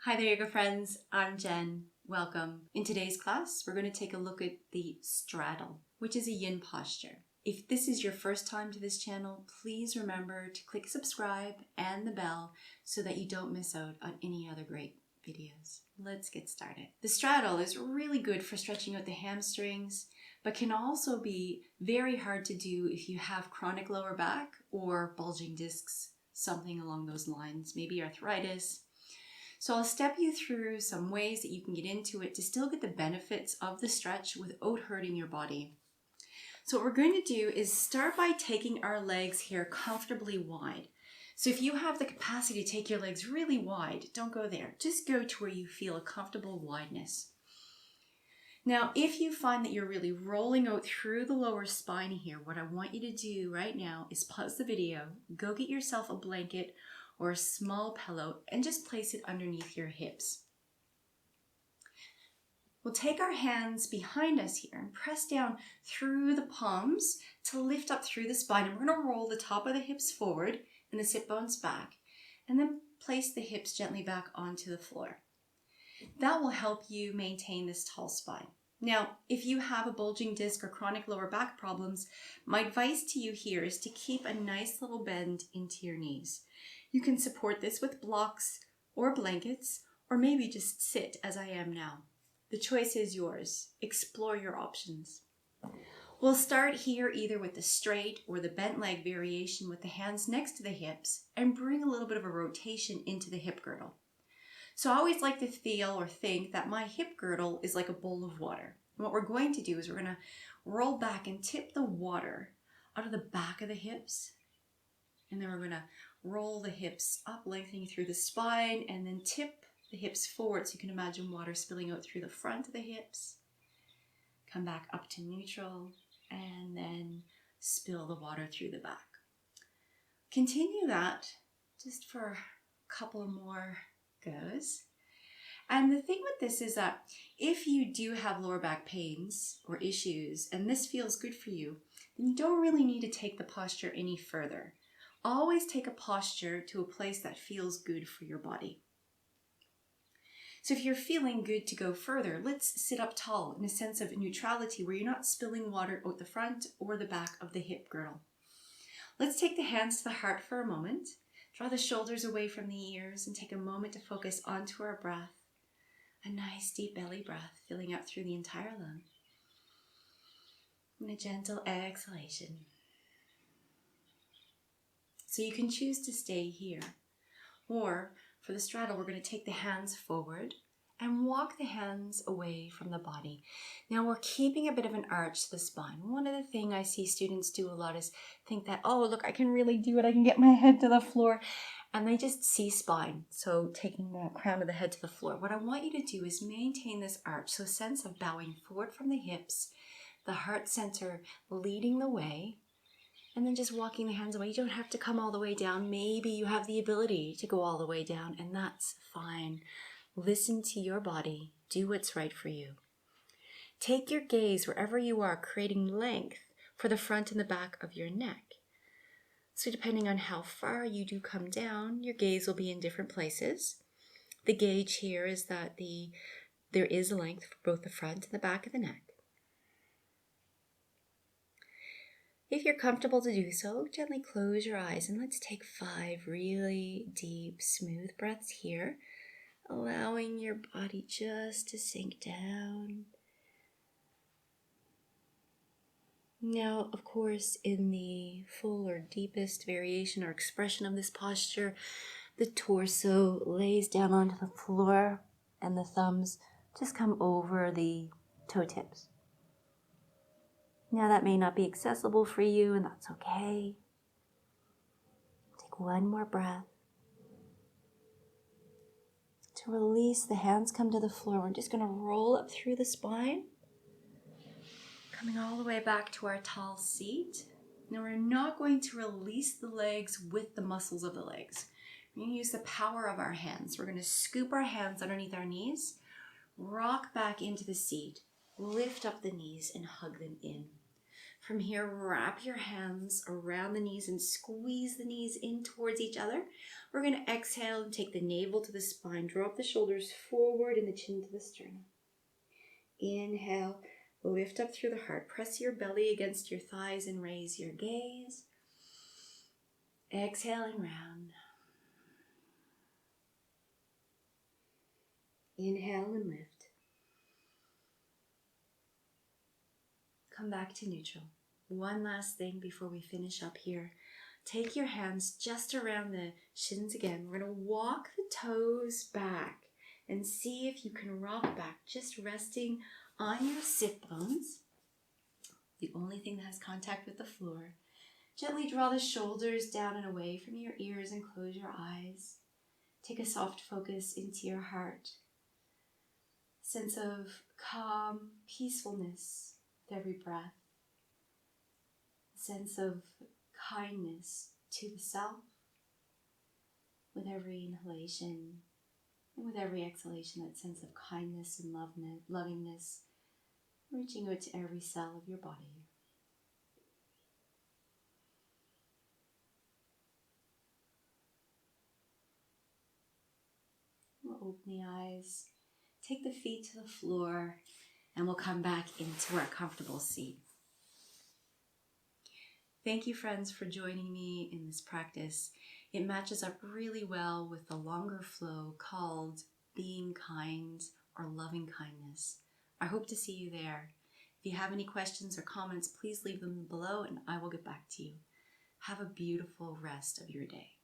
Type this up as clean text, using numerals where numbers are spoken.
Hi there, yoga friends. I'm Jen. Welcome. In today's class, we're going to take a look at the straddle, which is a yin posture. If this is your first time to this channel, please remember to click subscribe and the bell so that you don't miss out on any other great videos. Let's get started. The straddle is really good for stretching out the hamstrings, but can also be very hard to do if you have chronic lower back or bulging discs, something along those lines, maybe arthritis. So I'll step you through some ways that you can get into it to still get the benefits of the stretch without hurting your body. So what we're going to do is start by taking our legs here comfortably wide. So if you have the capacity to take your legs really wide, don't go there. Just go to where you feel a comfortable wideness. Now, if you find that you're really rolling out through the lower spine here, what I want you to do right now is pause the video, go get yourself a blanket or a small pillow and just place it underneath your hips. We'll take our hands behind us here and press down through the palms to lift up through the spine. And we're going to roll the top of the hips forward and the sit bones back, and then place the hips gently back onto the floor. That will help you maintain this tall spine. Now, if you have a bulging disc or chronic lower back problems, my advice to you here is to keep a nice little bend into your knees. You can support this with blocks or blankets, or maybe just sit as I am now. The choice is yours. Explore your options. We'll start here either with the straight or the bent leg variation with the hands next to the hips and bring a little bit of a rotation into the hip girdle. So I always like to feel or think that my hip girdle is like a bowl of water. And what we're going to do is we're going to roll back and tip the water out of the back of the hips. And then we're going to roll the hips up, lengthening through the spine, and then tip the hips forward so you can imagine water spilling out through the front of the hips. Come back up to neutral, and then spill the water through the back. Continue that just for a couple more goes. And the thing with this is that if you do have lower back pains or issues, and this feels good for you, then you don't really need to take the posture any further. Always take a posture to a place that feels good for your body. So if you're feeling good to go further, let's sit up tall in a sense of neutrality where you're not spilling water out the front or the back of the hip girdle. Let's take the hands to the heart for a moment. Draw the shoulders away from the ears and take a moment to focus onto our breath. A nice deep belly breath filling up through the entire lung. And a gentle exhalation. So you can choose to stay here. Or for the straddle, we're going to take the hands forward and walk the hands away from the body. Now we're keeping a bit of an arch to the spine. One of the things I see students do a lot is think that, oh, look, I can really do it. I can get my head to the floor. And they just see spine. So taking the crown of the head to the floor. What I want you to do is maintain this arch. So a sense of bowing forward from the hips, the heart center leading the way, and then just walking the hands away. You don't have to come all the way down. Maybe you have the ability to go all the way down, and that's fine. Listen to your body. Do what's right for you. Take your gaze wherever you are, creating length for the front and the back of your neck. So depending on how far you do come down, your gaze will be in different places. The gauge here is that there is length for both the front and the back of the neck. If you're comfortable to do so, gently close your eyes and let's take 5 really deep, smooth breaths here, allowing your body just to sink down. Now, of course, in the full or deepest variation or expression of this posture, the torso lays down onto the floor and the thumbs just come over the toe tips. Now that may not be accessible for you, and that's okay. Take one more breath. To release, the hands come to the floor. We're just going to roll up through the spine, coming all the way back to our tall seat. Now we're not going to release the legs with the muscles of the legs. We're going to use the power of our hands. We're going to scoop our hands underneath our knees, rock back into the seat, lift up the knees and hug them in. From here, wrap your hands around the knees and squeeze the knees in towards each other. We're going to exhale and take the navel to the spine. Drop the shoulders forward and the chin to the sternum. Inhale, lift up through the heart. Press your belly against your thighs and raise your gaze. Exhale and round. Inhale and lift. Come back to neutral. One last thing before we finish up here. Take your hands just around the shins again. We're going to walk the toes back and see if you can rock back, just resting on your sit bones. The only thing that has contact with the floor. Gently draw the shoulders down and away from your ears and close your eyes. Take a soft focus into your heart. Sense of calm, peacefulness with every breath. Sense of kindness to the self with every inhalation, and with every exhalation, that sense of kindness and lovingness reaching out to every cell of your body. We'll open the eyes, take the feet to the floor, and we'll come back into our comfortable seat. Thank you, friends, for joining me in this practice. It matches up really well with the longer flow called Being Kind or Loving Kindness. I hope to see you there. If you have any questions or comments, please leave them below and I will get back to you. Have a beautiful rest of your day.